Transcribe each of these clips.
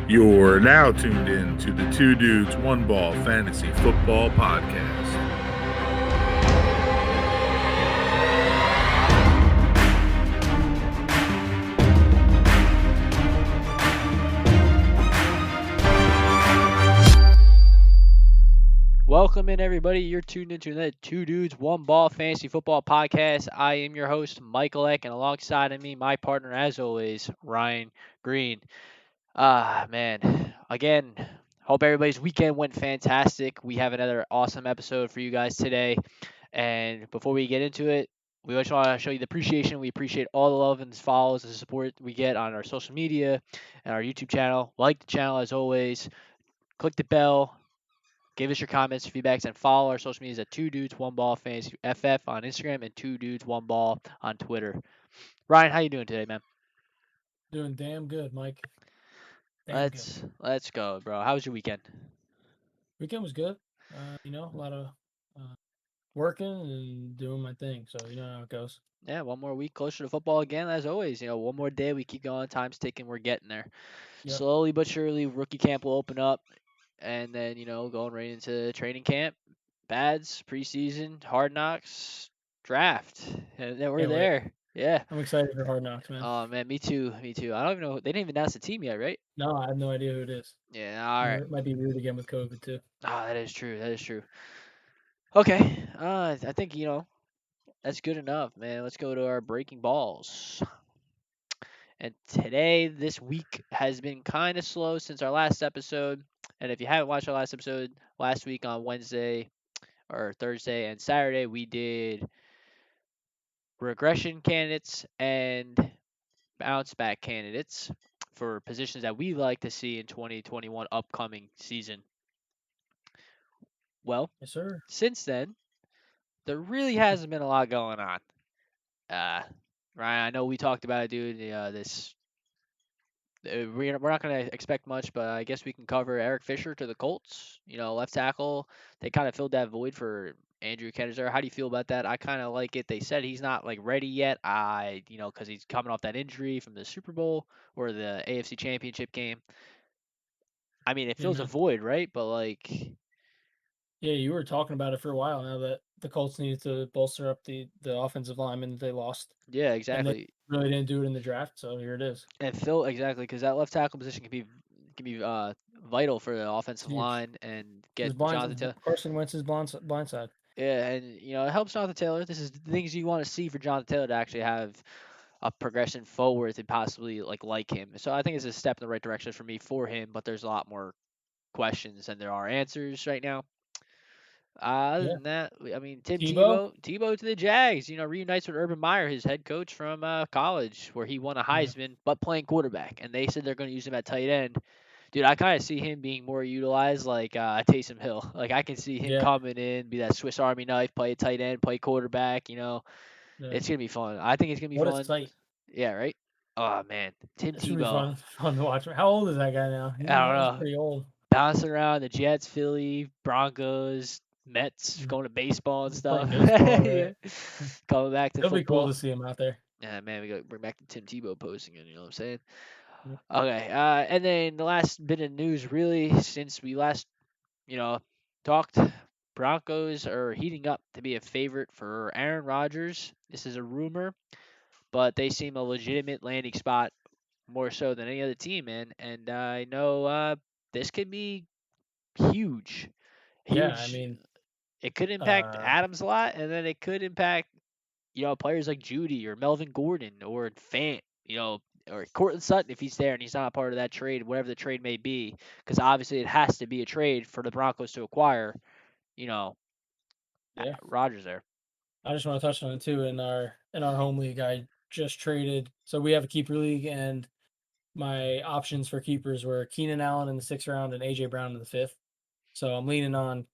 You're now tuned in to the Two Dudes, One Ball Fantasy Football Podcast. Welcome in, everybody. You're tuned into the Two Dudes, One Ball Fantasy Football Podcast. I am your host, Michael Eck, and alongside of me, my partner, as always, Ryan Green. Man. Again, hope everybody's weekend went fantastic. We have another awesome episode for you guys today. And before we get into it, we just want to show you the appreciation. We appreciate all the love and follows and support we get on our social media and our YouTube channel. Like the channel as always. Click the bell. Give us your comments, feedbacks, and follow our social medias at Two Dudes One Ball Fantasy FF on Instagram and Two Dudes One Ball on Twitter. Ryan, how you doing today, man? Doing damn good, Mike. Let's go, bro. How was your weekend? Weekend was good. A lot of working and doing my thing. So you know how it goes. Yeah, one more week closer to football again, as always. One more day, we keep going. Time's ticking. We're getting there. Yep. Slowly but surely, rookie camp will open up, and then going right into training camp, bads, preseason, hard knocks, draft, and then we're Can't wait. there. Yeah. I'm excited for Hard Knocks, man. Oh man, me too. Me too. I don't even know. They didn't even announce the team yet, right? No, I have no idea who it is. Yeah. All right. It might be weird again with COVID too. Ah, that is true. That is true. Okay. I think that's good enough, man. Let's go to our breaking balls. And this week has been kind of slow since our last episode. And if you haven't watched our last episode, last week on Wednesday or Thursday and Saturday, we did regression candidates and bounce back candidates for positions that we like to see in 2021 upcoming season. Well, Yes, sir. Since then, there really hasn't been a lot going on. Ryan, I know we talked about it, dude. We're not going to expect much, but I guess we can cover Eric Fisher to the Colts. Left tackle. They kind of filled that void for Andrew Kennezer. How do you feel about that? I kind of like it. They said he's not ready yet. Because he's coming off that injury from the Super Bowl or the AFC Championship game. I mean, it fills a void, right? But yeah, you were talking about it for a while now that the Colts needed to bolster up the offensive lineman that they lost. Yeah, exactly. And they really didn't do it in the draft, so here it is. And Phil, exactly, because that left tackle position can be vital for the offensive line and get Jonathan Taylor. Carson Wentz's blind side. Yeah, and it helps Jonathan Taylor. This is the things you want to see for Jonathan Taylor to actually have a progression forward to possibly like him. So I think it's a step in the right direction for him, but there's a lot more questions than there are answers right now. Other than that, I mean, Tebow to the Jags, reunites with Urban Meyer, his head coach from college, where he won a Heisman, but playing quarterback. And they said they're going to use him at tight end. Dude, I kind of see him being more utilized like Taysom Hill. Like, I can see him coming in, be that Swiss Army knife, play tight end, play quarterback, It's going to be fun. I think it's going to be fun. What a sight. Yeah, right? Oh, man. Tebow. Fun to watch. How old is that guy now? I don't know. He's pretty old. Bouncing around the Jets, Philly, Broncos, Mets, going to baseball and stuff. Right. Coming back to It'll football. Be cool to see him out there. Yeah, man, we got to bring back the Tim Tebow post again. You know what I'm saying? Yeah. Okay. And then the last bit of news, really, since we last, talked, Broncos are heating up to be a favorite for Aaron Rodgers. This is a rumor, but they seem a legitimate landing spot more so than any other team, man. And I know this could be huge. Yeah, I mean, it could impact Adams a lot, and then it could impact, players like Judy or Melvin Gordon or Fant, or Cortland Sutton if he's there and he's not a part of that trade, whatever the trade may be, because obviously it has to be a trade for the Broncos to acquire, Rodgers there. I just want to touch on it too. In our home league, I just traded. So we have a keeper league, and my options for keepers were Keane Allen in the 6th round and AJ Brown in the 5th. So I'm leaning on,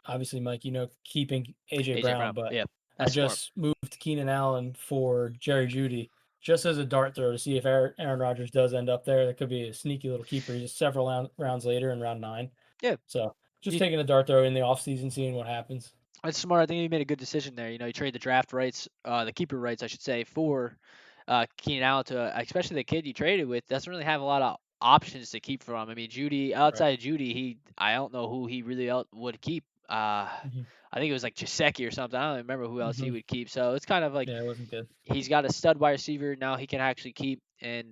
obviously, Mike, keeping AJ Brown, but yeah, I just moved Keane Allen for Jerry Jeudy just as a dart throw to see if Aaron Rodgers does end up there. That could be a sneaky little keeper. He's just several rounds later in round 9. Yeah. So just taking a dart throw in the offseason, seeing what happens. That's smart. I think you made a good decision there. You trade the draft rights, the keeper rights, I should say, for Keane Allen to, especially the kid you traded with, doesn't really have a lot of options to keep from. I mean, Judy, Right. outside of Judy, I don't know who he really would keep. Hmm. I think it was like Chiseki or something. I don't remember who else he Hmm. would keep. So it's kind of like Yeah, it wasn't good. he's got a stud wide receiver now he can actually keep and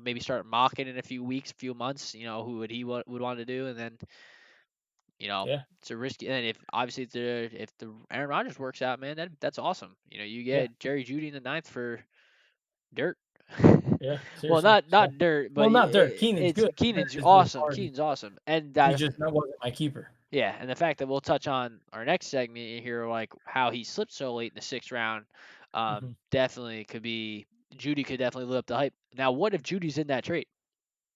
maybe start mocking in a few weeks, few months. Who would he would want to do, and then Yeah. it's a risky. And if obviously if the Aaron Rodgers works out, man, that's awesome. You Yeah. get Jerry Judy in the ninth for dirt. Yeah. Well, Seriously. not So, dirt, but well, not Dirk. Keenan's it's good. Dirk Keenan's is really awesome. hard. Keenan's awesome, and He just that wasn't my keeper. yeah, and the fact that we'll touch on our next segment here, like how he slipped so late in the sixth round, Hmm. definitely could be. Judy could definitely live up the hype. Now, what if Judy's in that trade?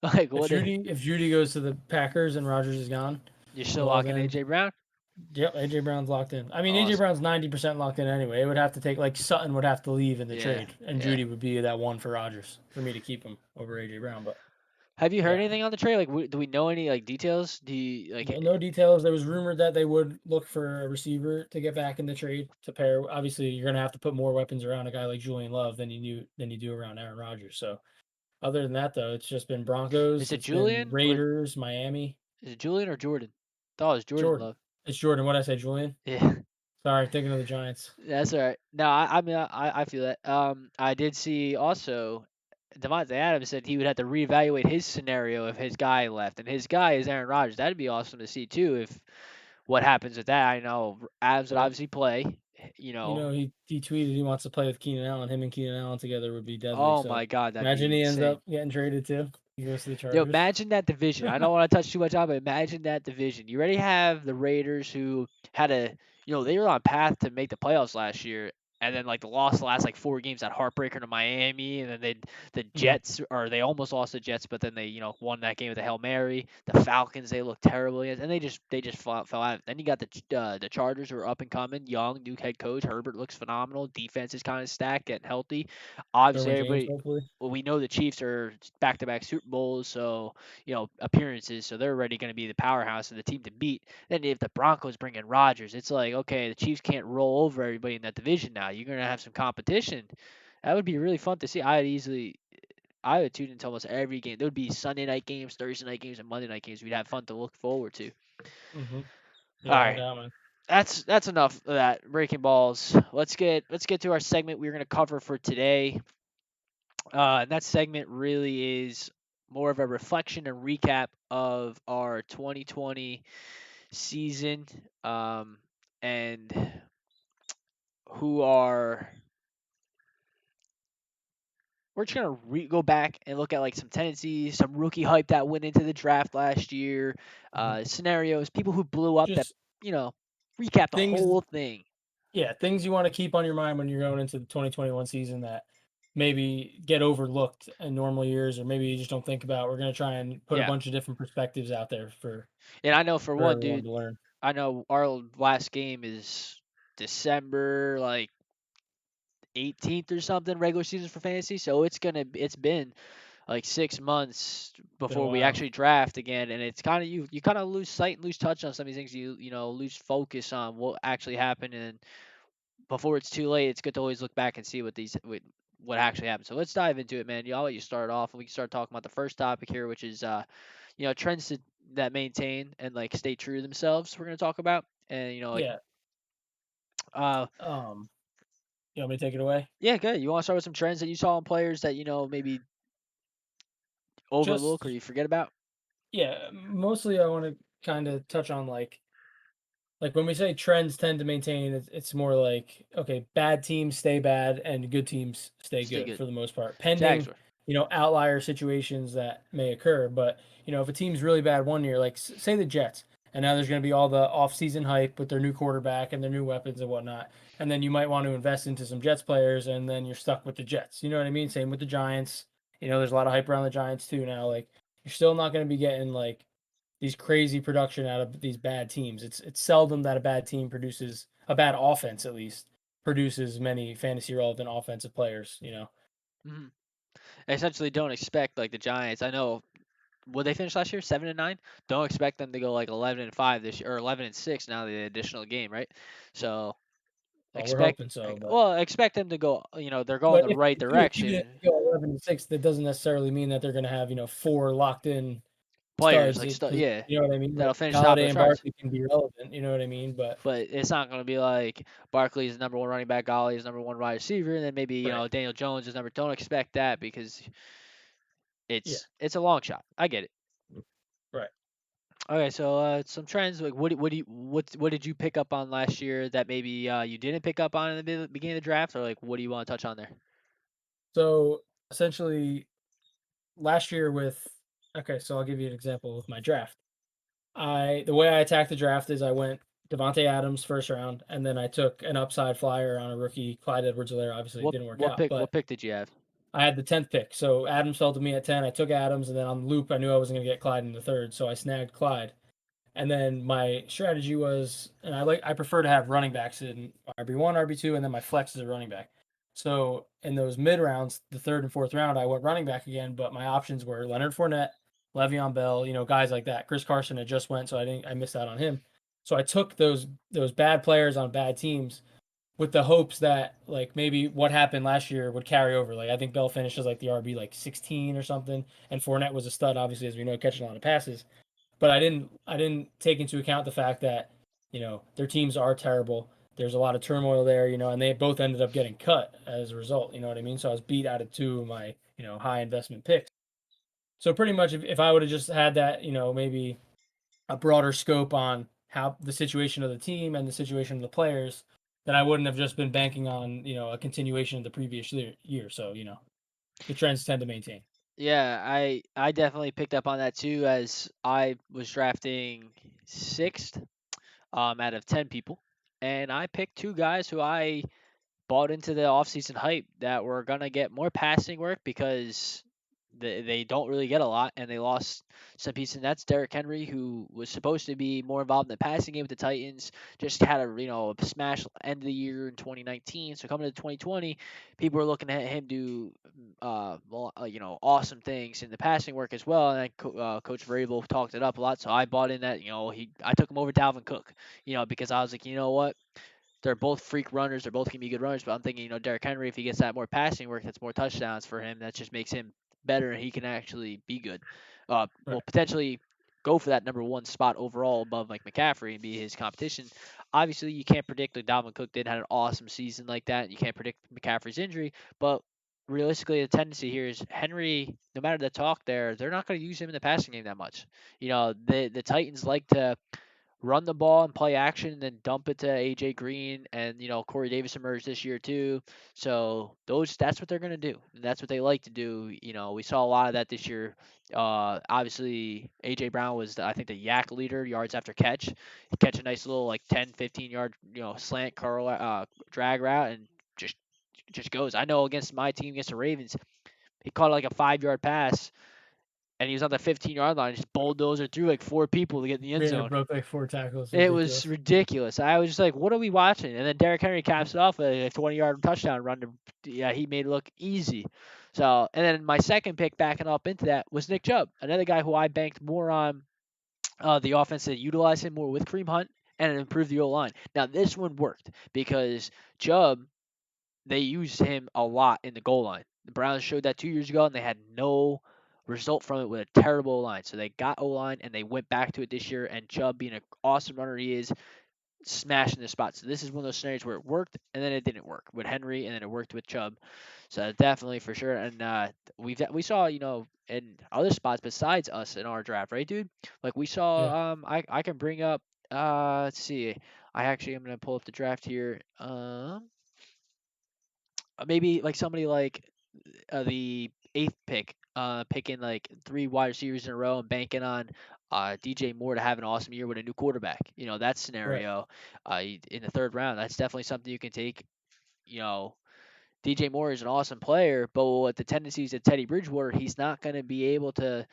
Like, If what if Judy goes to the Packers and Rodgers is gone, you're still well locking then, AJ Brown? yep, AJ Brown's locked in. I mean, AJ Awesome. Brown's 90% locked in anyway. It would have to take like Sutton would have to leave in the Yeah, trade, and yeah. Judy would be that one for Rodgers for me to keep him over AJ Brown. But Have you heard yeah, anything on the trade? Like, do we know any like details? Do you like? no details. There was rumored that they would look for a receiver to get back in the trade to pair. Obviously, you're gonna have to put more weapons around a guy like Julian Love than you do around Aaron Rodgers. So other than that, though, it's just been Is Broncos, it it's been Julian or Raiders, Miami, is it Julian or Jordan? Thought it was Jordan Jordan. Love. It's Jordan. What did I say, Julian? Yeah. Sorry, thinking of the Giants. That's all right. No, I mean, I feel that. I did see also Devontae Adams said he would have to reevaluate his scenario if his guy left, and his guy is Aaron Rodgers. That'd be awesome to see too. If what happens with that, I know Adams would Yep. obviously play. You You know, know, he tweeted he wants to play with Keenan Allen. Him and Keenan Allen together would be deadly. oh So my God, that'd imagine be he ends insane. up getting traded too. He goes to the Yo, Chargers. imagine that division. I don't want to touch too much on, but imagine that division. You already have the Raiders who had they were on path to make the playoffs last year, and then like the lost the last like 4 games, that heartbreaker to Miami, and then the Mhm. Jets, or they almost lost the Jets, but then they won that game with a Hail Mary. The Falcons, they looked terrible, and they just fell out. Then you got the Chargers, who are up and coming, young, new head coach. Herbert looks phenomenal. Defense is kind of stacked, getting healthy. Obviously, Derwin James, everybody. hopefully. Well, we know the Chiefs are back-to-back Super Bowls, so appearances, so they're already going to be the powerhouse of the team to beat. Then if the Broncos bring in Rodgers, it's like, okay, the Chiefs can't roll over everybody in that division now. You're going to have some competition. That would be really fun to see. I would tune into almost every game. There would be Sunday night games, Thursday night games, and Monday night games. We'd have fun to look forward to. Hmm. All Yeah, no right, doubt, man. that's enough of that breaking balls. Let's get to our segment we're going to cover for today. And that segment really is more of a reflection and recap of our 2020 season, and who are we're just gonna go back and look at like some tendencies, some rookie hype that went into the draft last year, Mhm. scenarios, people who blew up that Just you know recap the things, whole thing. yeah, things you want to keep on your mind when you're going into the 2021 season that maybe get overlooked in normal years, or maybe you just don't think about. We're gonna try and put a Yeah, bunch of different perspectives out there and I know for for one, everyone dude, to learn. I know our last game is December like 18th or something, regular season for fantasy. So it's been like 6 months Been a before we while. actually draft again, and it's kind of you kind of lose sight and lose touch on some of these things. Lose focus on what actually happened, and before it's too late, it's good to always look back and see what actually happened. So let's dive into it, man. I'll let you start off, and we can start talking about the first topic here, which is trends that maintain and like stay true to themselves. We're gonna talk about, and Yeah. uh Um. You want me to take it away? yeah, good. You want to start with some trends that you saw in players that maybe overlook or Just you forget about? yeah. Mostly, I want to kind of touch on like when we say trends tend to maintain, it's more like okay, bad teams stay bad and good teams stay Stay good good. for the most part, pending Jaguars. outlier situations that may occur. But if a team's really bad one year, like say the Jets, and now there's going to be all the off-season hype with their new quarterback and their new weapons and whatnot, and then you might want to invest into some Jets players, and then you're stuck with the Jets. You know what I mean? Same with the Giants. There's a lot of hype around the Giants too now. Like you're still not going to be getting like these crazy production out of these bad teams. It's seldom that a bad team produces a bad offense, at least produces many fantasy relevant offensive players. Hmm. Essentially, don't expect like the Giants. I know. Would they finish last year 7-9? Don't expect them to go like 11-5 this year or 11-6 now the additional game, right? So Well, we're expect hoping so, expect them to go. They're going the right even if direction. they go 11-6, that doesn't necessarily mean that they're going to have 4 locked in Players studs. like Because yeah, you know what I mean. that'll Like finish top of Galladay the and charts. Barkley can be relevant. You know what I mean. But But it's not going to be like Barkley is number one running back, Golly is number one wide receiver, and then maybe right, Daniel Jones is number. Don't expect that because yeah, it's a long shot. I get it. right. Okay, so some trends like what did you pick up on last year that maybe you didn't pick up on in the beginning of the draft, or like what do you want to touch on there? So essentially, last year with so I'll give you an example with my draft. The way I attacked the draft is I went Devontae Adams first round, and then I took an upside flyer on a rookie, Clyde Edwards-Helaire. Obviously, it What didn't work what out, pick but what pick did you have? I had the 10th pick. So Adams fell to me at 10. I took Adams, and then on the loop, I knew I wasn't going to get Clyde in the third, so I snagged Clyde. And then my strategy was, and I prefer to have running backs in RB1, RB2, and then my flex is a running back. So in those mid rounds, the third and fourth round, I went running back again, but my options were Leonard Fournette, Le'Veon Bell, guys like that. Chris Carson had just went, so I missed out on him. So I took those bad players on bad teams with the hopes that like maybe what happened last year would carry over. Like I think Bell finished as like the RB like 16 or something, and Fournette was a stud, obviously, as we know, catching a lot of passes. But I didn't take into account the fact that their teams are terrible. There's a lot of turmoil there, and they both ended up getting cut as a result. You know what I mean? So I was beat out of two of my high investment picks. So pretty much, if I would have just had that, maybe a broader scope on how the situation of the team and the situation of the players, then I wouldn't have just been banking on a continuation of the previous year. So the trends tend to maintain. Yeah, I definitely picked up on that too as I was drafting sixth out of 10 people, and I picked two guys who I bought into the offseason hype that were gonna get more passing work because they don't really get a lot, and they lost some pieces. And that's Derrick Henry, who was supposed to be more involved in the passing game with the Titans. Just had a smash end of the year in 2019. So coming to 2020, people were looking at him do awesome things in the passing work as well. And Coach Vrabel talked it up a lot. So I bought in that I took him over Dalvin Cook, because I was like, you know what, they're both freak runners. They're both gonna be good runners. But I'm thinking, Derrick Henry, if he gets that more passing work, that's more touchdowns for him. That just makes him better, and he can actually be good. Right. Potentially go for that number one spot overall above Mike McCaffrey and be his competition. Obviously, you can't predict like Dalvin Cook did had an awesome season like that. And you can't predict McCaffrey's injury, but realistically, the tendency here is Henry. No matter the talk there, they're not going to use him in the passing game that much. The Titans like to run the ball and play action and then dump it to AJ Green, and Corey Davis emerged this year too. So that's what they're gonna do. And that's what they like to do. We saw a lot of that this year. Obviously AJ Brown was I think the yak leader yards after catch. He catch a nice little like 10, 15 yard slant curl drag route and just goes. I know against my team against the Ravens, he caught like a 5 yard pass and he was on the 15-yard line, just bulldozer through like four people to get in the end Yeah, zone. broke like 4 tackles. It was ridiculous. I was just like, what are we watching? And then Derrick Henry caps it off with a 20-yard touchdown run. Yeah, he made it look easy. So, and then my second pick backing up into that was Nick Chubb, another guy who I banked more on the offense that utilized him more with Kareem Hunt and improve the O-line. Now, this one worked because Chubb, they used him a lot in the goal line. The Browns showed that 2 years ago, and they had no result from it with a terrible O-line. So they got O-line, and they went back to it this year, and Chubb, being an awesome runner he is, smashing the spot. So this is one of those scenarios where it worked, and then it didn't work with Henry, and then it worked with Chubb. So definitely for sure. And we saw in other spots besides us in our draft, right, dude? Like we Yeah. saw I can bring up let's see. I'm gonna pull up the draft here. Maybe like somebody like the eighth pick, picking like three wide receivers in a row and banking on DJ Moore to have an awesome year with a new quarterback. That Right. scenario in the third round, that's definitely something you can take. You know, DJ Moore is an awesome player, but with the tendencies of Teddy Bridgewater, he's not going to be able to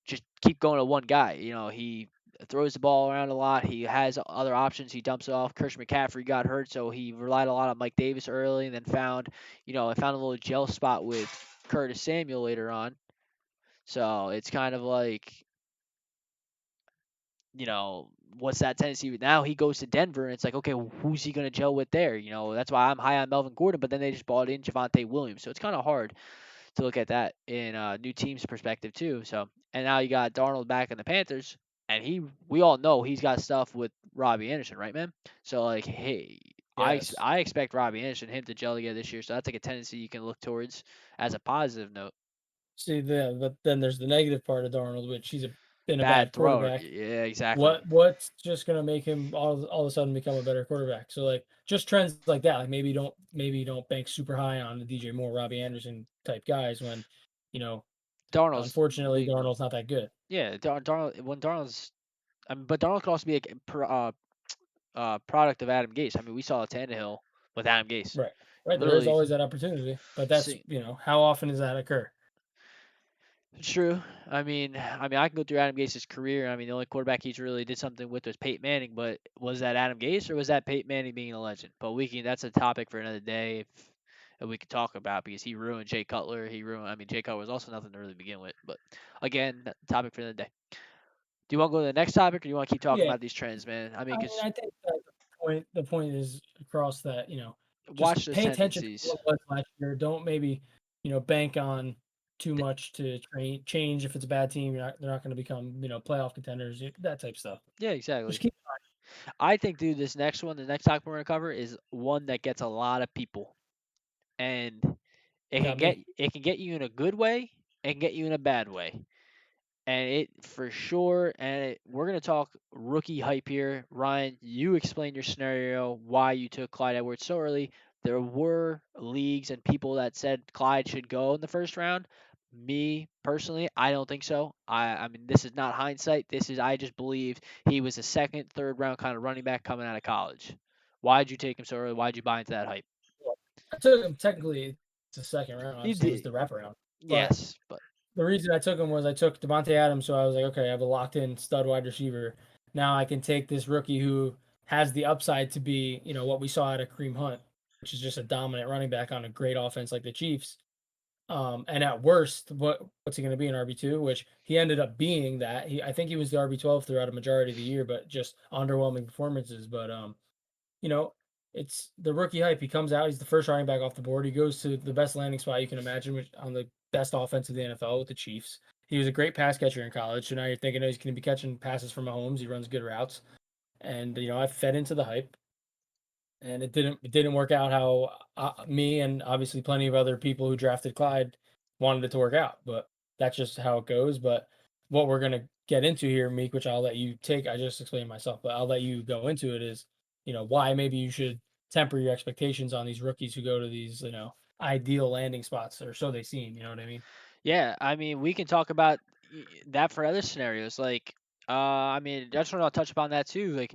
just keep going to one guy. He throws the ball around a lot. He has other options. He dumps it off. Christian McCaffrey got hurt, so he relied a lot on Mike Davis early, and then I found a little gel spot with Curtis Samuel later on. So it's kind of like what's that tendency? Now he goes to Denver, and it's like, okay, who's he going to gel with there? That's why I'm high on Melvin Gordon, but then they just bought in Javonte Williams. So it's kind of hard to look at that in a new team's perspective, too. So, and now you got Darnold back in the Panthers, and we all know he's got stuff with Robbie Anderson, right, man? So, like, hey, Yes. I expect Robbie Anderson, him to gel together this year. So that's like a tendency you can look towards as a positive note. See, but then there's the negative part of Darnold, which been a Bad bad thrower. quarterback. Yeah, exactly. What's just gonna make him all of a sudden become a better quarterback? So like just trends like that. Like maybe don't bank super high on the DJ Moore, Robbie Anderson type guys when, you know, Darnold's unfortunately league. Darnold's not that good. Yeah, Darnold. When Darnold's, I mean, but Darnold could also be a product of Adam Gase. I mean, we saw Tannehill with Adam Gase. Right. Right. There is Literally, always that opportunity, but that's see, how often does that occur? it's true. I can go through Adam Gase's career. I mean, the only quarterback he's really did something with was Peyton Manning. But was that Adam Gase or was that Peyton Manning being a legend? But that's a topic for another day. If we could talk about because he ruined Jay Cutler. I mean, Jay Cutler was also nothing to really begin with. But again, topic for another day. Do you want to go to the next topic, or do you want to keep talking Yeah. about these trends, man? I mean, I mean, because I think that the point is across that, just watch those pay attention to tendencies. what was last year. Don't maybe, bank on too much to change if it's a bad team. They're not going to become, playoff contenders, that type of stuff. Yeah, exactly. Just keep I think, dude, the next topic we're gonna cover is one that gets a lot of people, and got me. it can get you in a good way, and get you in a bad way. And it for sure. We're gonna talk rookie hype here. Ryan, you explain your scenario why you took Clyde Edwards so early. There were leagues and people that said Clyde should go in the first round. Me personally, I don't think so. I mean, this is not hindsight. I just believe he was a second, third round kind of running back coming out of college. Why'd you take him so early? Why'd you buy into that hype? I took him technically to second round. You Obviously, it was did, the wraparound. But yes, but the reason I took him was I took Devontae Adams, so I was like, okay, I have a locked in stud wide receiver. Now I can take this rookie who has the upside to be, what we saw out of Kareem Hunt, which is just a dominant running back on a great offense like the Chiefs. And at worst, what's he going to be, an RB2? Which he ended up being that. I think he was the RB12 throughout a majority of the year, but just underwhelming performances. But you know, it's the rookie hype. He comes out, he's the first running back off the board. He goes to the best landing spot you can imagine, which on the best offense of the NFL with the Chiefs. He was a great pass catcher in college, so now you're thinking, oh, he's going to be catching passes from Mahomes. He runs good routes, and I fed into the hype, and it didn't work out how me and obviously plenty of other people who drafted Clyde wanted it to work out. But that's just how it goes. But what we're gonna get into here, Meek, which I'll let you take. I just explained myself, but I'll let you go into it. Is why maybe you should temper your expectations on these rookies who go to these ideal landing spots, or so they seem. You know what I mean? yeah, I mean, we can talk about that for other scenarios. Like, I mean, I just want to touch upon that too. Like,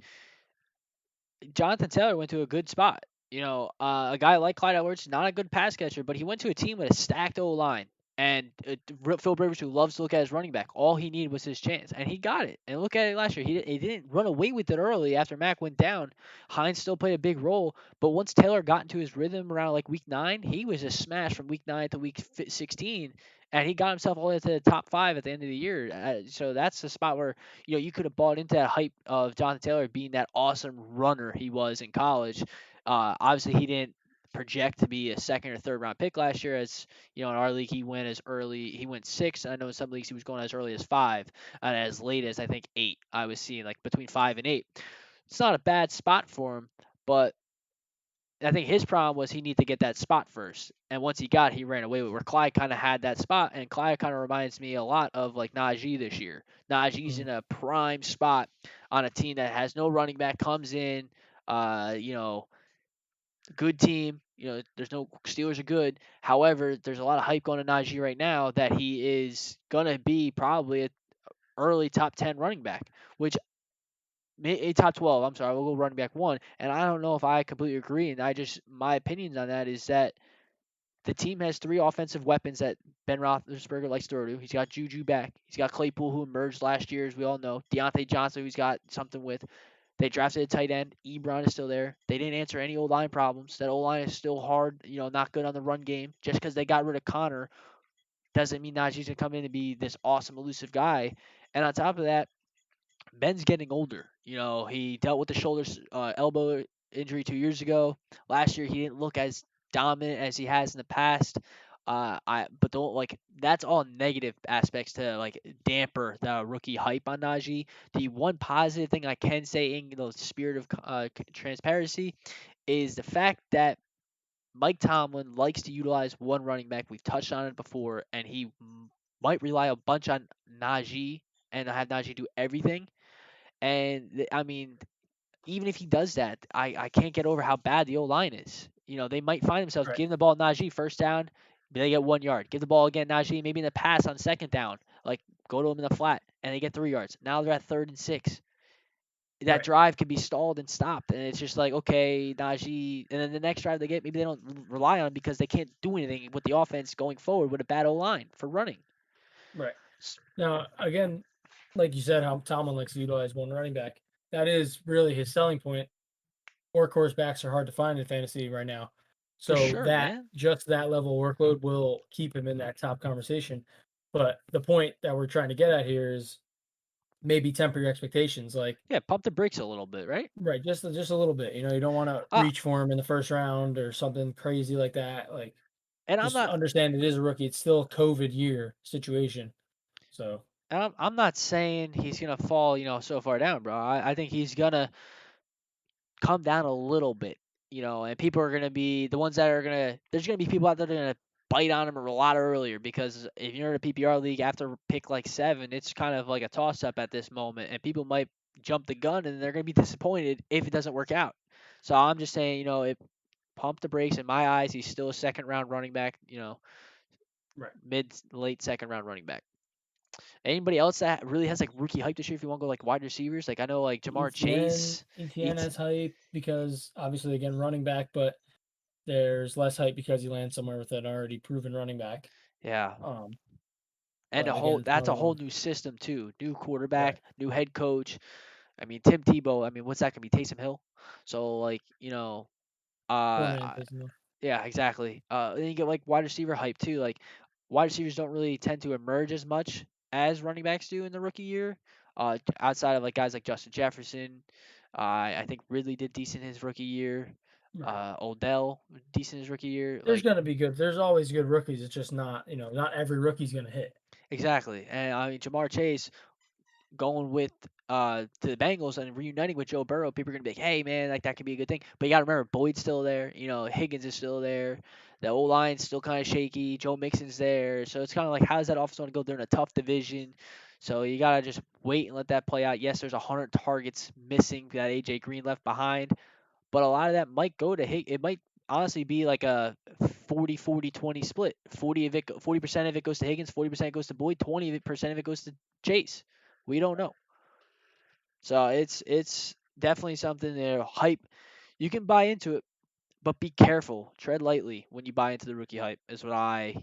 Jonathan Taylor went to a good spot. A guy like Clyde Edwards, not a good pass catcher, but he went to a team with a stacked O line. And Phil Rivers, who loves to look at his running back, all he needed was his chance, and he got it. And look at it last year; he didn't run away with it early after Mac went down. Hines still played a big role, but once Taylor got into his rhythm around like week 9, he was a smash from week 9 to week 16, and he got himself all the way to the top 5 at the end of the year. So that's the spot where you could have bought into that hype of Jonathan Taylor being that awesome runner he was in college. Obviously, he didn't project to be a second or third round pick last year. As in our league, he went as early. He went 6. I know in some leagues he was going as early as 5, and as late as I think 8. I was seeing like between 5 and 8. It's not a bad spot for him, but I think his problem was he needed to get that spot first. And once he got, he ran away with it. Where Clyde kind of had that spot, and Clyde kind of reminds me a lot of like Najee this year. Najee's Mm. in a prime spot on a team that has no running back, comes in, uh, you know, good team. There's no Steelers are good. However, there's a lot of hype going to Najee right now that he is gonna be probably an early top 10 running back, which a top 12. I'm sorry, we'll go running back 1. And I don't know if I completely agree. And my opinions on that is that the team has 3 offensive weapons that Ben Roethlisberger likes to throw to. He's got Juju back. He's got Claypool, who emerged last year, as we all know. Deontay Johnson, who's got something with. They drafted a tight end. Ebron is still there. They didn't answer any O-line problems. That O-line is still hard, not good on the run game. Just because they got rid of Connor doesn't mean Najee's going to come in and be this awesome, elusive guy. And on top of that, Ben's getting older. He dealt with the elbow injury 2 years ago. Last year, he didn't look as dominant as he has in the past. But don't like that's all negative aspects to like damper the rookie hype on Najee. The one positive thing I can say in the spirit of transparency is the fact that Mike Tomlin likes to utilize one running back. We've touched on it before, and he might rely a bunch on Najee and have Najee do everything. And I mean, even if he does that, I can't get over how bad the O line is. They might find themselves Right. giving the ball Najee first down, they get 1 yard. Give the ball again Najee, maybe in the pass on second down, like go to him in the flat, and they get 3 yards. Now they're at 3rd and 6. That Right. drive can be stalled and stopped, and it's just like okay, Najee, and then the next drive they get, maybe they don't rely on him because they can't do anything with the offense going forward with a bad O line for running. Right. Now, again, like you said, how Tomlin likes to utilize one running back. That is really his selling point. Workhorse backs are hard to find in fantasy right now. For So sure, that man. just that level of workload will keep him in that top conversation. But the point that we're trying to get at here is maybe temper your expectations. Like, Yeah, pump the brakes a little bit, right? right, just a little bit. You don't want to Uh, reach for him in the first round or something crazy like that. Like, and I'm just not understand it is a rookie. It's still a COVID year situation. So I'm not saying he's gonna fall, so far down, bro. I think he's gonna come down a little bit, and people are gonna be the ones that are gonna. There's gonna be people out there that are gonna bite on him a lot earlier because if you're in a PPR league after pick like 7, it's kind of like a toss up at this moment, and people might jump the gun and they're gonna be disappointed if it doesn't work out. So I'm just saying, if pump the brakes in my eyes, he's still a second round running back, right. mid late second round running back. Anybody else that really has like rookie hype this year? If you want to go like wide receivers, like I know like Jamar ETN Chase. ETN ET, has hype because obviously again running back, but there's less hype because he lands somewhere with an already proven running back. yeah, Um, and but again, it's one that's of a whole those. new system too. New Right. quarterback, new head coach. I mean Tim Tebow. I mean what's that gonna be? Taysom Hill. So like Coordinating uh Taysom. yeah, exactly. Then you get like wide receiver hype too. Like wide receivers don't really tend to emerge as much as running backs do in the rookie year. Outside of like guys like Justin Jefferson, I think Ridley did decent his rookie year. Right. Odell decent his rookie year. There's Like gonna be good. There's always good rookies. It's just not, not every rookie's gonna hit. exactly, and I mean Jamar Chase going with to the Bengals and reuniting with Joe Burrow, people are gonna be like, hey man, like that could be a good thing. But you gotta remember Boyd's still there, Higgins is still there, the O line's still kind of shaky, Joe Mixon's there, so it's kind of like how does that offense want to go? They're in a tough division, so you gotta just wait and let that play out. Yes, there's 100 targets missing that AJ Green left behind, but a lot of that might go to It might honestly be like a 40-40-20 split. 40% of it goes to Higgins, 40% goes to Boyd, 20% of it goes to Chase. We don't know. So it's definitely something that hype. You can buy into it, but be careful. Tread lightly when you buy into the rookie hype. Is what I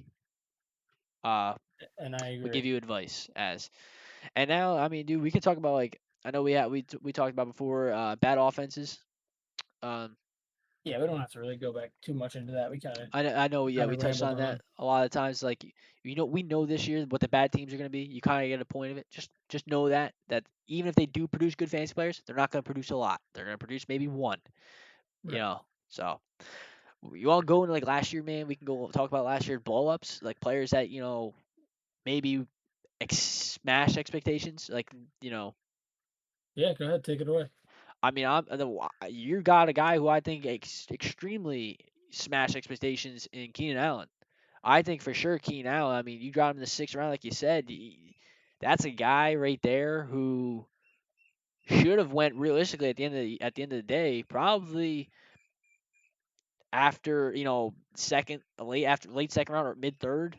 uh And I would give agree. you advice as. And now, I mean, dude, we can talk about like I know we talked about before bad offenses. Um, Yeah, we don't have to really go back too much into that. I know, We yeah, kind we of touched rambled on that on. a lot of times. Like, we know this year what the bad teams are going to be. You kind of get a point of it. Just know that even if they do produce good fantasy players, they're not going to produce a lot. They're going to produce maybe one. You Right. know, so you want to go into like last year, man? We can go talk about last year's blow ups, like players that maybe smash expectations. Like Yeah, go ahead, take it away. I mean, you got a guy who I think extremely smashed expectations in Keenan Allen. I think for sure Keane Allen. I mean, you got him in the 6th round, like you said. That's a guy right there who should have went realistically at the end of the day, probably after second, late second round or mid third,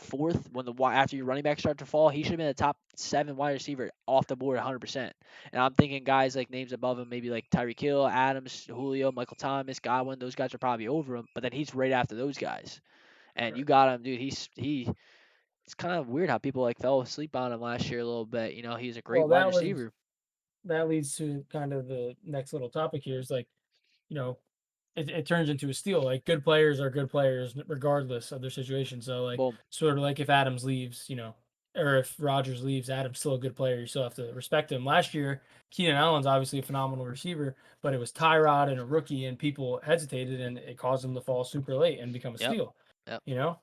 fourth when after your running back start to fall, he should have been a top 7 wide receiver off the board 100%. And I'm thinking guys like names above him, maybe like Tyreek Hill, Adams, Julio, Michael Thomas, Godwin. Those guys are probably over him, but then he's right after those guys. And Right. you got him, dude. It's kind of weird how people like fell asleep on him last year a little bit. He's a great Well, wide receiver. that leads to kind of the next little topic here is like, you know, it turns into a steal. Like good players are good players regardless of their situation. So like Boom. sort of like if Adams leaves, or if Rodgers leaves, Adam's still a good player. You still have to respect him. Last year, Keenan Allen's obviously a phenomenal receiver, but it was Tyrod and a rookie, and people hesitated, and it caused him to fall super late and become a Yep. steal. Yep. You know,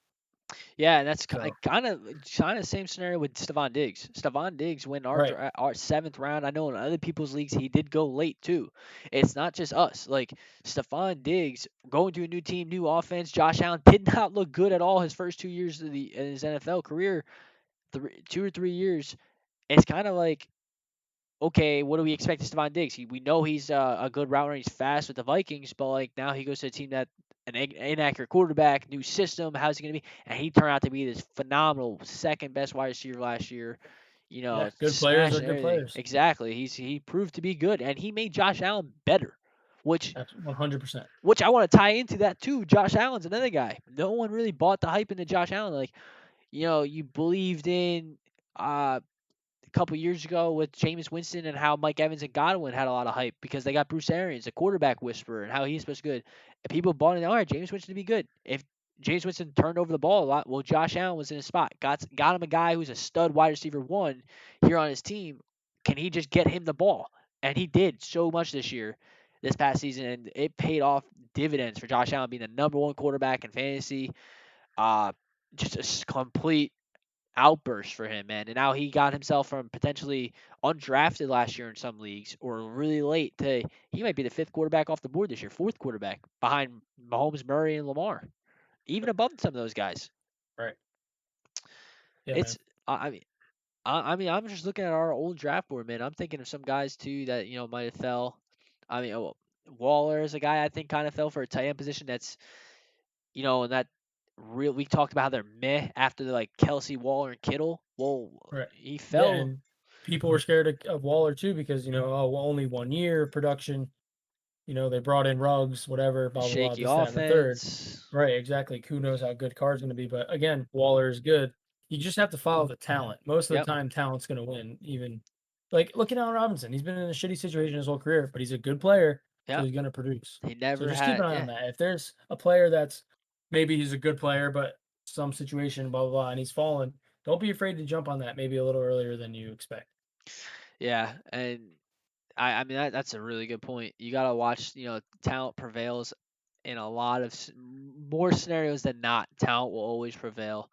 Yeah, and that's so kind of the same scenario with Stephon Diggs. Stephon Diggs went right, our seventh round. I know in other people's leagues he did go late too. It's not just us. Like Stephon Diggs going to a new team, new offense. Josh Allen did not look good at all his first 2 years of his NFL career. 2 or 3 years. It's kind of like, okay, what do we expect of Stephon Diggs? We know he's a good route runner. He's fast with the Vikings, but like now he goes to a team that an inaccurate quarterback, new system. How's he going to be? And he turned out to be this phenomenal second best wide receiver last year. yeah, good players are Smashing good everything. players. Exactly. He proved to be good, and he made Josh Allen better, which That's 100%. I want to tie into that too. Josh Allen's another guy. No one really bought the hype into Josh Allen. Like, you believed in a couple years ago with Jameis Winston and how Mike Evans and Godwin had a lot of hype because they got Bruce Arians, a quarterback whisperer, and how he's supposed to be good. And people bought it. All right, Jameis Winston to be good. If James Winston turned over the ball a lot, well, Josh Allen was in his spot. Got him a guy who's a stud wide receiver one here on his team. Can he just get him the ball? And he did so much this past season, and it paid off dividends for Josh Allen being the number one quarterback in fantasy. Uh, just a complete outburst for him, man. And now he got himself from potentially undrafted last year in some leagues or really late to he might be the fifth quarterback off the board this year, fourth quarterback behind Mahomes, Murray, and Lamar, even above some of those guys. Right. Yeah, man. It's I mean I'm just looking at our old draft board, man. I'm thinking of some guys too that might have fell. I mean, Waller is a guy I think kind of fell for a tight end position. That's and that real we talked about how they're meh after like Kelsey, Waller, and Kittle. Well, Right. he Yeah, fell. and people were scared of Waller too because oh, well, only 1 year of production. They brought in Ruggs, whatever, blah blah blah, Shaky this, that, and the third. offense. Right, exactly. Who knows how good Carr's going to be? But again, Waller is good. You just have to follow the talent. Most of the Yep. time, talent's going to win. Even like look at Allen Robinson. He's been in a shitty situation his whole career, but he's a good player, so Yep. he's going to produce. He So never just keep had. an eye on Yeah. that. If there's a player that's maybe he's a good player, but some situation, blah blah blah, and he's fallen, don't be afraid to jump on that maybe a little earlier than you expect. Yeah. And I mean that's a really good point. You gotta watch. Talent prevails in a lot of more scenarios than not. Talent will always prevail,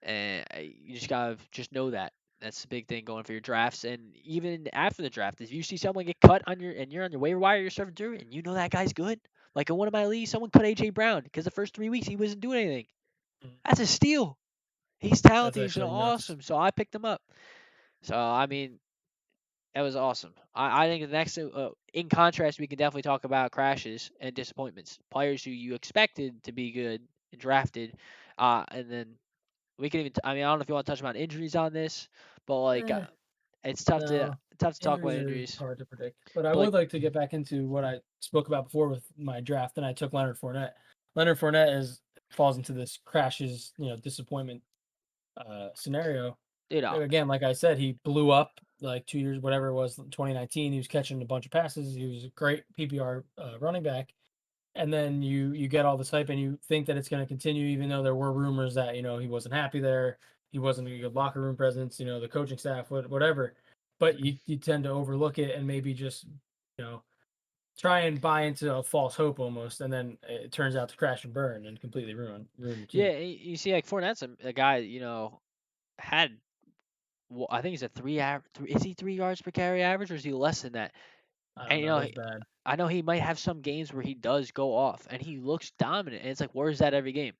and you just gotta just know that. That's the big thing going for your drafts, and even after the draft, if you see someone get cut and you're on your waiver wire, you're surfing through, and you know that guy's good. Like in one of my leagues, someone cut AJ Brown because the first 3 weeks he wasn't doing anything. Mm. That's a steal. He's That's talented. He's actually nuts. awesome. So I picked him up. So I mean, that was awesome. I think the next, in contrast, we can definitely talk about crashes and disappointments. Players who you expected to be good and drafted, and then we can even. I mean, I don't know if you want to touch about injuries on this, but like, Eh, it's tough to no, talk about injuries are injuries. hard to predict. But I But like, would like to get back into what I spoke about before with my draft, and I took Leonard Fournette. Leonard Fournette falls into this crashes, disappointment scenario. you know, Again, like I said, he blew up like 2 years, whatever it was, 2019. He was catching a bunch of passes. He was a great PPR running back. And then you get all this hype, and you think that it's going to continue, even though there were rumors that he wasn't happy there, he wasn't a good locker room presence, the coaching staff, whatever. But you tend to overlook it and maybe just try and buy into a false hope almost, and then it turns out to crash and burn and completely ruin your yeah, team. you see, like Fournette's a guy, had. Well, I think he's a is he 3 yards per carry average, or is he less than that? I And don't know. It was bad. I know he might have some games where he does go off and he looks dominant, and it's like, where's that every game?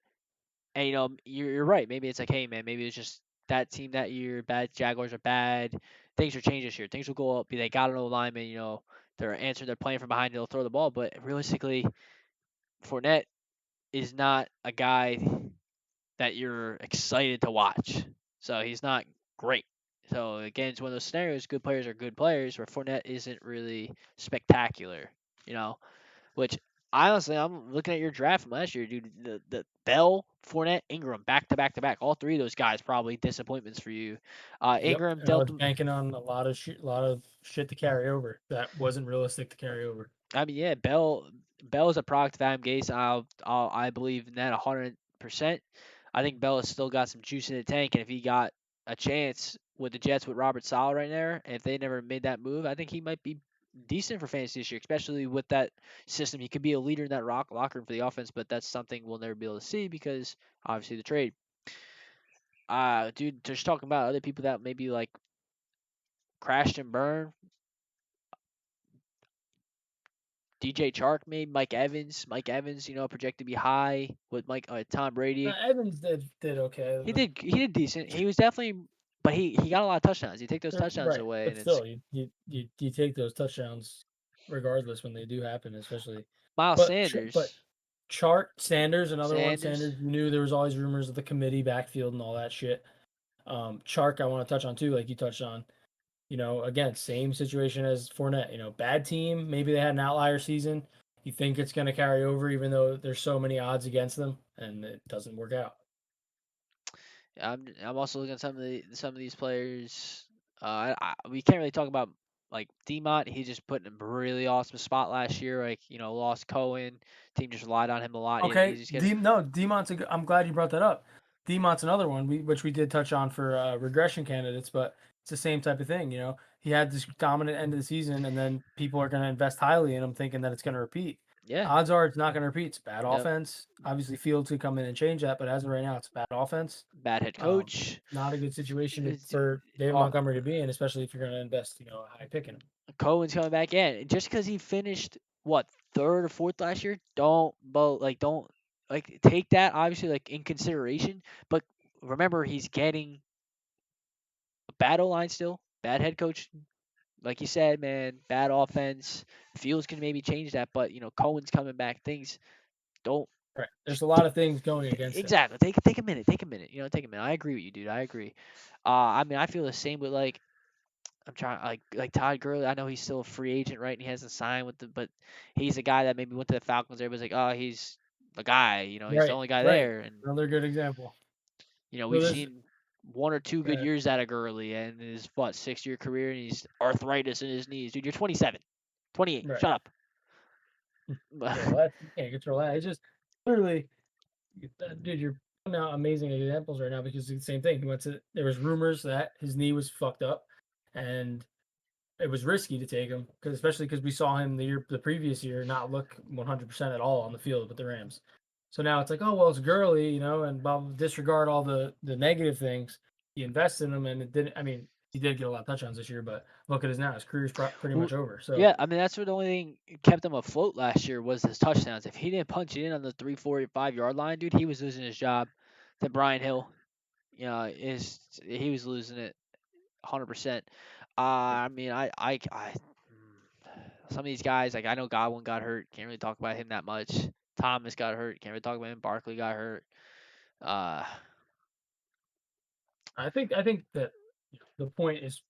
And you're right. Maybe it's like, hey man, maybe it's just that team that year. Bad Jaguars are bad. Things are changed this year. Things will go up. They got an old lineman. They're answering. They're playing from behind. They'll throw the ball. But realistically, Fournette is not a guy that you're excited to watch. So he's not great. So again, it's one of those scenarios. Good players are good players, where Fournette isn't really spectacular. You know, which honestly, I'm looking at your draft from last year, dude. The Bell, Fournette, Ingram, back to back to back. All three of those guys probably disappointments for you. Yep. Ingram And I dealt. was banking on a lot of shit to carry over that wasn't realistic to carry over. I mean, yeah, Bell is a product of Adam Gase. I believe in that 100%. I think Bell has still got some juice in the tank, and if he got a chance with the Jets with Robert Saleh right there. And if they never made that move, I think he might be decent for fantasy this year, especially with that system. He could be a leader in that locker room for the offense, but that's something we'll never be able to see because obviously the trade. Dude, just talking about other people that maybe like crashed and burned. DJ Chark made Mike Evans. Mike Evans, projected to be high with Tom Brady. Evans did okay. He did decent. He was definitely, but he got a lot of touchdowns. You take those touchdowns Right, away, but and it's still, you take those touchdowns regardless when they do happen, especially. Miles But Sanders. Chart Sanders, another one. Sanders. Sanders, you knew there was always rumors of the committee backfield and all that shit. Chark, I want to touch on too, like you touched on. Again, same situation as Fournette. Bad team. Maybe they had an outlier season. You think it's going to carry over, even though there's so many odds against them, and it doesn't work out. I'm also looking at some of these players. We can't really talk about like Demont. He just put in a really awesome spot last year. Like lost Cohen. Team just relied on him a lot. He had an Okay, easy schedule. Demont's. I'm glad you brought that up. Demont's another one, which we did touch on for regression candidates, but it's the same type of thing. He had this dominant end of the season, and then people are going to invest highly in him, thinking that it's going to repeat. Yeah. Odds are it's not going to repeat. It's bad Yep. offense. Obviously, Fields could come in and change that, but as of right now, it's bad offense. Bad head coach. Not a good situation for David Montgomery to be in, especially if you're going to invest, a high pick in him. Cohen's coming back in. Just because he finished third or fourth last year, don't take that obviously in consideration. But remember, he's getting a bad O-line still, bad head coach. Like you said, man, bad offense. Fields can maybe change that, but Cohen's coming back. Things don't. Right. There's a lot of things going against exactly. him. Take a minute. Take a minute. Take a minute. I agree with you, dude. I agree. I mean, I feel the same with I'm trying like Todd Gurley. I know he's still a free agent, right? And he hasn't signed but he's a guy that maybe went to the Falcons. Everybody's like, oh, he's the guy. He's the only guy there. And another good example. we've seen one or two good years out of Gurley and his 6-year career, and he's arthritis in his knees. Dude, you're 27, 28. Right. Shut up. Relax. You can't get relaxed. It's just literally, dude, you're putting out amazing examples right now because it's the same thing. There was rumors that his knee was fucked up, and it was risky to take him especially because we saw him the previous year not look 100% at all on the field with the Rams. So now it's like, oh well, it's Gurley, and disregard all the negative things. He invested in him, and it didn't. I mean, he did get a lot of touchdowns this year, but look at his now. His career's pretty much over. So yeah, I mean that's what the only thing kept him afloat last year was his touchdowns. If he didn't punch it in on the 3, 4, 5 yard line, dude, he was losing his job. To Brian Hill, he was losing it 100%. I mean, some of these guys, like I know Godwin got hurt. Can't really talk about him that much. Thomas got hurt. Can't really talk about him. Barkley got hurt. I think that the point is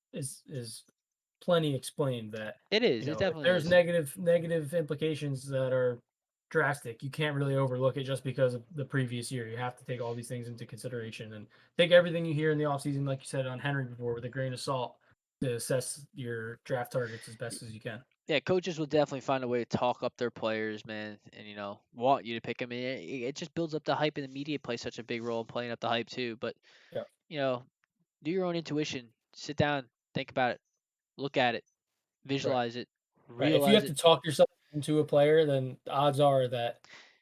plenty explained that it is. It definitely there's is. negative implications that are drastic. You can't really overlook it just because of the previous year. You have to take all these things into consideration and take everything you hear in the offseason, like you said on Henry before, with a grain of salt to assess your draft targets as best as you can. Yeah, coaches will definitely find a way to talk up their players, man, and want you to pick them. And it just builds up the hype, and the media plays such a big role in playing up the hype too. But do your own intuition. Sit down, think about it, look at it, visualize it, Right. realize If you have it. to talk yourself into a player, then the odds are that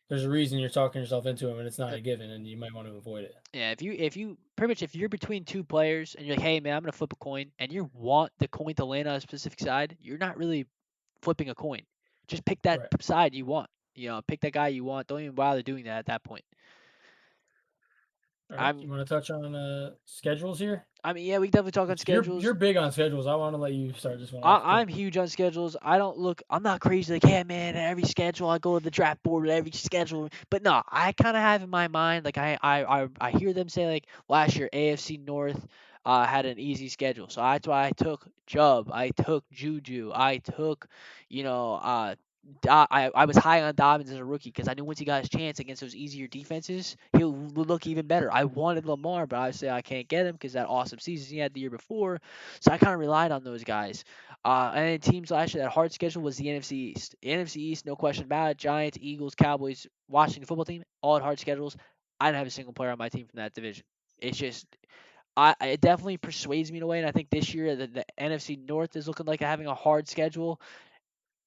there's a reason you're talking yourself into him, and it's not a given, and you might want to avoid it. Yeah, if you pretty much if you're between two players and you're like, hey man, I'm gonna flip a coin, and you want the coin to land on a specific side, you're not really flipping a coin. Just pick that side you want. Pick that guy you want. Don't even bother doing that at that point. All right. You want to touch on schedules here? I mean, yeah, we can definitely talk on schedules. You're big on schedules. I want to let you start this one. I'm huge on schedules. I'm not crazy like, yeah, man, every schedule I go to the draft board with every schedule. But no, I kind of have in my mind, like I hear them say like last year AFC North had an easy schedule. So that's why I took Chubb, I took Juju, I took, I was high on Dobbins as a rookie because I knew once he got his chance against those easier defenses, he'll look even better. I wanted Lamar, but obviously I can't get him because that awesome season he had the year before. So I kind of relied on those guys. And then teams last year that hard schedule was the NFC East. The NFC East, no question about it. Giants, Eagles, Cowboys, Washington football team, all had hard schedules. I didn't have a single player on my team from that division. It's just it definitely persuades me in a way, and I think this year the NFC North is looking like having a hard schedule.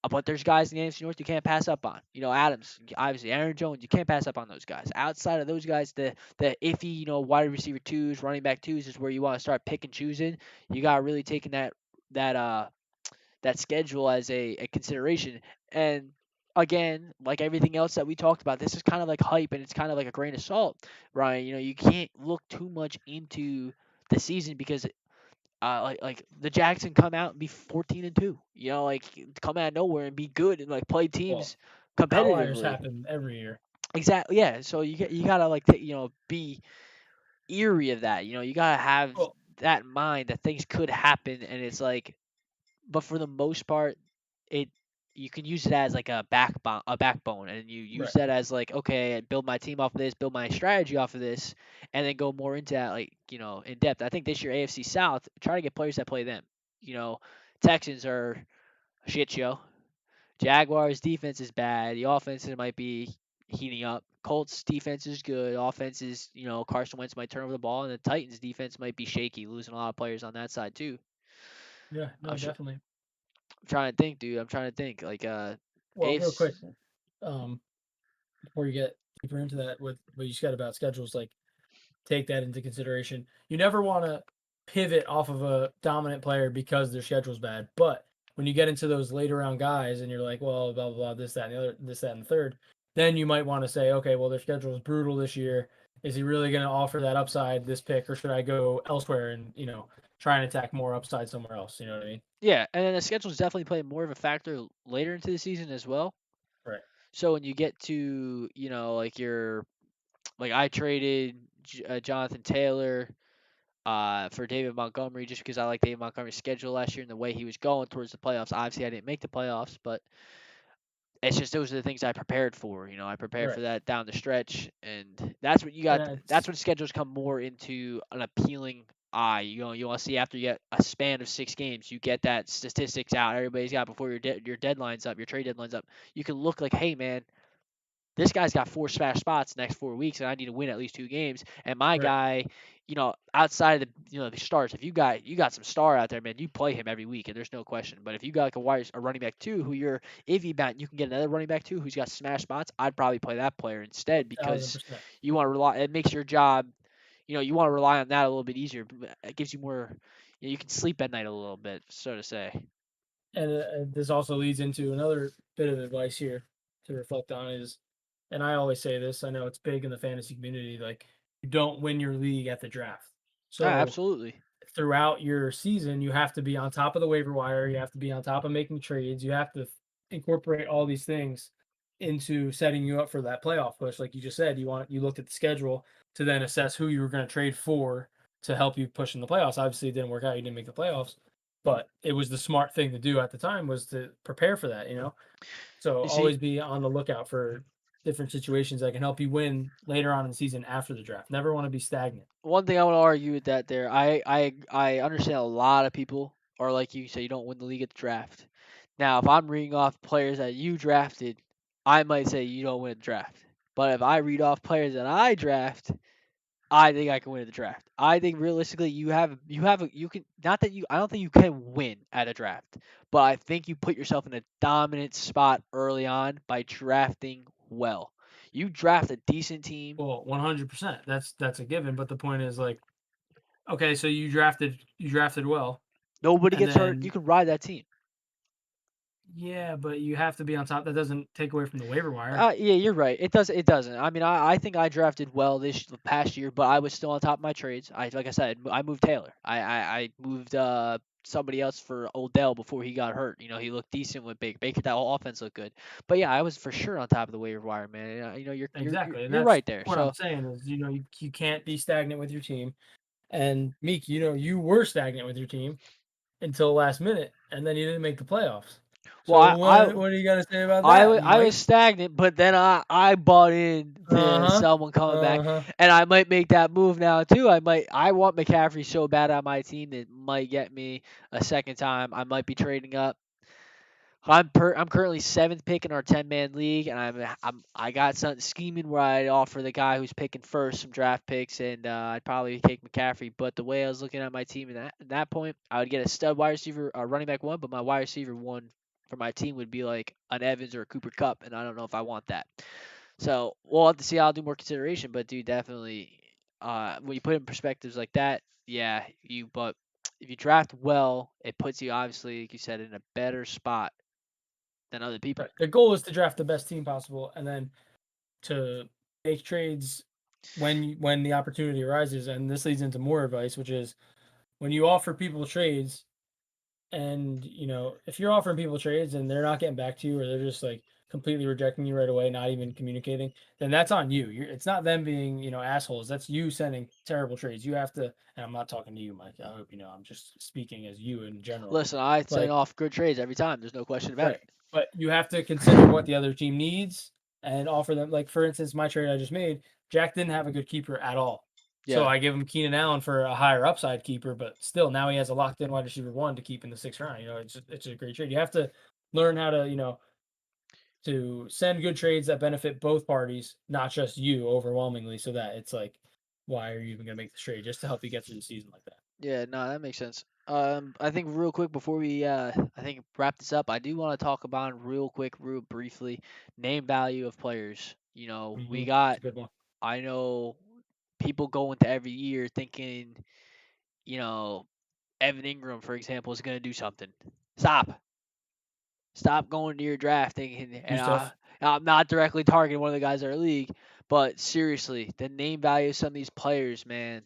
But there's guys in the NFC North you can't pass up on. Adams, obviously Aaron Jones, you can't pass up on those guys. Outside of those guys, the iffy, wide receiver twos, running back twos is where you want to start pick and choosing. You got to really taking that that schedule as a consideration. And again, like everything else that we talked about, this is kind of like hype and it's kind of like a grain of salt, Ryan. You can't look too much into the season because like the Jags can come out and be 14-2. Like come out of nowhere and be good and like play Well, teams outliers competitively. happen every year. Exactly. Yeah. So you gotta like be eerie of that. You gotta have Well, that in mind that things could happen, and it's like, but for the most part, it you can use it as like a backbone, and you use right. that as like, okay, I build my team off of this, build my strategy off of this, and then go more into that, like, in depth. I think this year AFC South, try to get players that play them. You know, Texans are a shit show. Jaguars defense is bad. The offense might be heating up. Colts defense is good. Offense is, Carson Wentz might turn over the ball, and the Titans defense might be shaky, losing a lot of players on that side too. Yeah, I'm, no, sh- definitely. I'm trying to think, dude. I'm trying to think. Like, Well, real AFC. quick, um, before you get deeper into that, with what you said about schedules, like take that into consideration. You never want to pivot off of a dominant player because their schedule's bad. But when you get into those later round guys and you're like, well, blah, blah, blah, this, that, and the other, this, that, and the third, then you might want to say, okay, well, their schedule is brutal this year. Is he really going to offer that upside this pick, or should I go elsewhere and, try and attack more upside somewhere else? You know what I mean? Yeah, and then the schedule's definitely playing more of a factor later into the season as well. Right. So when you get to, like I traded Jonathan Taylor for David Montgomery just because I like David Montgomery's schedule last year and the way he was going towards the playoffs. Obviously, I didn't make the playoffs, but it's just those are the things I prepared for. I prepared Right. for that down the stretch, and that's what you got. And That's it's when schedules come more into an appealing eye. You want to see after you get a span of 6 games, you get that statistics out. Everybody's got before your deadline's up, your trade deadline's up. You can look like, hey man, this guy's got 4 smash spots next 4 weeks, and I need to win at least 2 games. And my right. guy, outside of the stars, if you got some star out there, man, you play him every week, and there's no question. But if you got like a running back two who you're iffy about, and you can get another running back two who's got smash spots, I'd probably play that player instead Thousand because percent. you want to rely. It makes your job, you want to rely on that a little bit easier. It gives you more. You can sleep at night a little bit, so to say. And this also leads into another bit of advice here to reflect on is, and I always say this, I know it's big in the fantasy community, like you don't win your league at the draft. So Absolutely. throughout your season, you have to be on top of the waiver wire, you have to be on top of making trades, you have to incorporate all these things into setting you up for that playoff push. Like you just said, you looked at the schedule to then assess who you were going to trade for to help you push in the playoffs. Obviously, it didn't work out. You didn't make the playoffs, but it was the smart thing to do at the time was to prepare for that. So You see, always be on the lookout for different situations that can help you win later on in the season after the draft. Never want to be stagnant. one thing I want to argue with that there, I understand a lot of people are like you say you don't win the league at the draft. Now, if I'm reading off players that you drafted, I might say you don't win the draft. But if I read off players that I draft, I think I can win at the draft. I think realistically you can not that you I don't think you can win at a draft, but I think you put yourself in a dominant spot early on by drafting well. You draft a decent team. Well, 100%. That's a given. But the point is like, okay, so you drafted well, Nobody and gets hurt. You then can ride that team. yeah, but you have to be on top. That doesn't take away from the waiver wire. Yeah, you're right. It does. It doesn't. I mean, I think I drafted well this past year, but I was still on top of my trades. Like I said, I moved Taylor. I moved somebody else for Odell before he got hurt. He looked decent with Baker. That whole offense looked good. But yeah, I was for sure on top of the waiver wire, man. Exactly, and You're that's right there. what I'm So saying is you can't be stagnant with your team. And Meek, you were stagnant with your team until last minute, and then you didn't make the playoffs. well, So what do you got to say about that? You I was might. stagnant, but then I bought in Uh to huh. someone coming back, Uh huh. and I might make that move now too. I want McCaffrey so bad on my team that might get me a second time. I might be trading up. I'm currently seventh pick in our 10-man league, and I got something scheming where I'd offer the guy who's picking first some draft picks, and I'd probably take McCaffrey. But the way I was looking at my team in that point, I would get a stud wide receiver, running back one, but my wide receiver one for my team would be like an Evans or a Cooper Cup, and I don't know if I want that. So we'll have to see. I'll do more consideration, but dude, definitely, when you put it in perspectives like that, yeah, but if you draft well, it puts you obviously, like you said, in a better spot than other people. Right. The goal is to draft the best team possible, and then to make trades when the opportunity arises. And this leads into more advice, which is when you offer people trades, and if you're offering people trades and they're not getting back to you, or they're just like completely rejecting you right away, not even communicating, then that's on you. It's not them being assholes. That's you sending terrible trades. You have to. And I'm not talking to you, Mike. I hope you know. I'm just speaking as you in general. Listen, I send Like, off good trades every time. There's no question about right. it. But you have to consider what the other team needs and offer them. Like, for instance, my trade I just made, Jack didn't have a good keeper at all. So Yeah. I give him Keenan Allen for a higher upside keeper, but still now he has a locked in wide receiver one to keep in the 6th round. It's a great trade. You have to learn how to send good trades that benefit both parties, not just you overwhelmingly, so that it's like, why are you even gonna make this trade? Just to help you get through the season like that. Yeah, no, that makes sense. I think real quick before we wrap this up, I do want to talk about real briefly, name value of players. We It's got. a good one. I know people go into every year thinking, you know, Evan Ingram, for example, is going to do something. Stop going to your draft thinking, and Yusuf. I'm not directly targeting one of the guys in our league, but seriously, the name value of some of these players, man,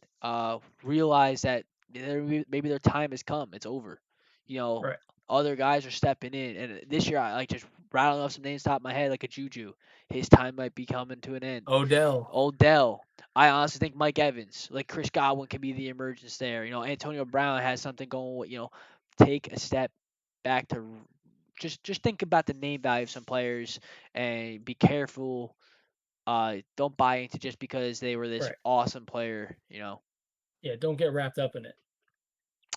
realize that maybe their time has come. It's over. Right. Other guys are stepping in, and this year I like just rattling off some names top of my head like a Juju. His time might be coming to an end. Odell. I honestly think Mike Evans, like Chris Godwin, can be the emergence there. Antonio Brown has something going. Take a step back to just think about the name value of some players and be careful. Don't buy into just because they were this Right. awesome player. Yeah, don't get wrapped up in it.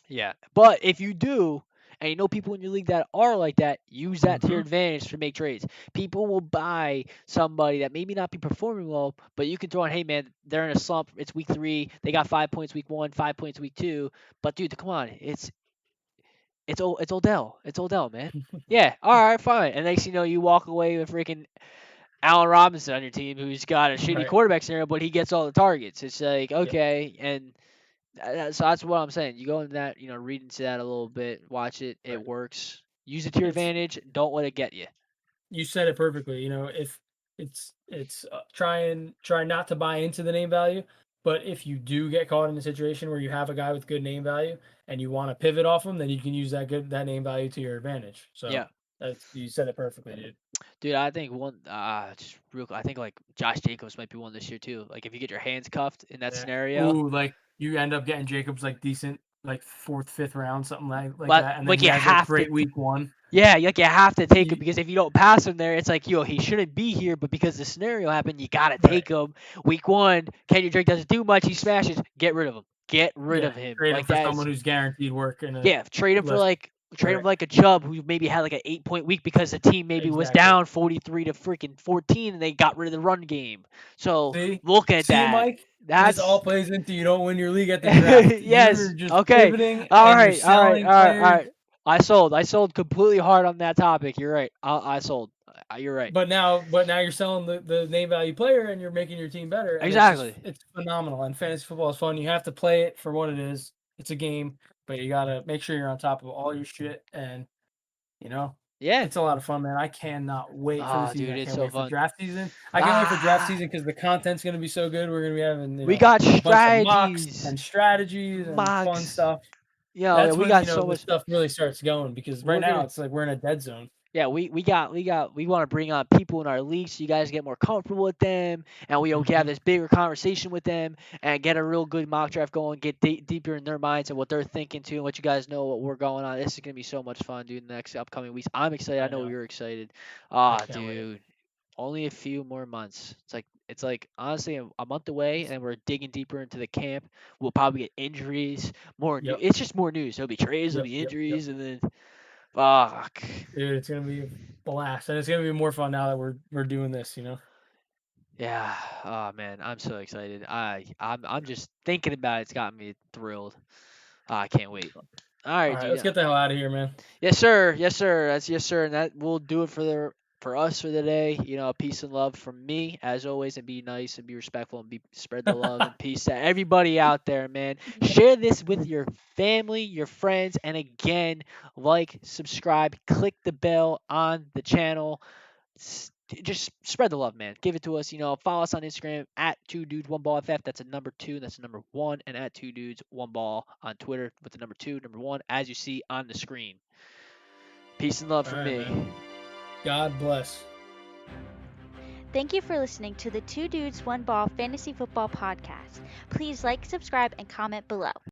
Yeah, but if you do, and you know people in your league that are like that, use that to your advantage to make trades. People will buy somebody that maybe not be performing well, but you can throw in, hey man, they're in a slump. It's week 3. They got 5 points week 1, 5 points week 2. But dude, come on, it's Odell. It's Odell, man. Yeah, all right, fine. And next thing you know, you walk away with freaking Allen Robinson on your team, who's got a shitty Right. quarterback scenario, but he gets all the targets. It's like, Yep. okay, and so that's what I'm saying. You go into that, read into that a little bit, watch it. It Right. works. Use it to your advantage. Don't let it get you. You said it perfectly. If it's try not to buy into the name value, but if you do get caught in a situation where you have a guy with good name value and you want to pivot off him, then you can use that name value to your advantage. So Yeah. you said it perfectly, dude. Dude, I think one, just real quick, I think like Josh Jacobs might be one this year too. Like if you get your hands cuffed in that scenario. Ooh, like you end up getting Jacobs like decent, like 4th, 5th round, something like But, that, and then like, he you has have a great to- week 1. Yeah, like you have to take him You- because if you don't pass him there, it's like, he shouldn't be here, but because the scenario happened, you gotta take him. Week 1, Kenyon Drake doesn't do much, he smashes. Get rid of him. Get rid of him. Trade him Like for that. someone who's guaranteed work. Trade him for left. like a Chubb who maybe had like an 8-point week because the team maybe was down 43 to freaking 14 and they got rid of the run game. So look at that. Mike, That's this all plays into you don't win your league at the draft. yes. You're just Okay. pivoting All and right. you're selling All right. players. All right. I sold completely hard on that topic. You're right. I sold. You're right. But now you're selling the name value player and you're making your team better. And Exactly. It's phenomenal. And fantasy football is fun. You have to play it for what it is. It's a game, but you gotta make sure you're on top of all your shit. And yeah, it's a lot of fun, man. I cannot wait for the season. Dude, I it's can't so wait fun. for draft season. I can't wait for draft season because the content's gonna be so good. We're gonna be having we got a bunch of strategies mocks and strategies and fun stuff. That's when we got so the much stuff really starts going because right now it's like we're in a dead zone. Yeah, we want to bring on people in our league so you guys get more comfortable with them, and we can have this bigger conversation with them and get a real good mock draft going, get deeper in their minds and what they're thinking too, and let you guys know what we're going on. This is gonna be so much fun, dude. In the next upcoming weeks, I'm excited. I know you're excited. Dude, only a few more months. It's like honestly a month away, and we're digging deeper into the camp. We'll probably get injuries, more. It's just more news. There'll be trades, there'll be injuries, and then. Fuck. Dude, it's gonna be a blast, and it's gonna be more fun now that we're doing this. Yeah. Oh man, I'm so excited. I'm just thinking about it's got me thrilled. I can't wait. All All right, right, dude. let's get the hell out of here, man. Yes, sir. Yes, sir. That's yes, sir. And that will do it for us for the day. Peace and love from me as always, and be nice and be respectful and spread the love and peace to everybody out there, man. Share this with your family, your friends, and again, like, subscribe, click the bell on the channel. Just spread the love, man. Give it to us. Follow us on Instagram at 2dudes1ballff. That's a number 2. That's a number 1. And at 2dudes1ball on Twitter with the number 2, number 1, as you see on the screen. Peace and love All from right, me. man. God bless. Thank you for listening to the Two Dudes, One Ball Fantasy Football Podcast. Please like, subscribe, and comment below.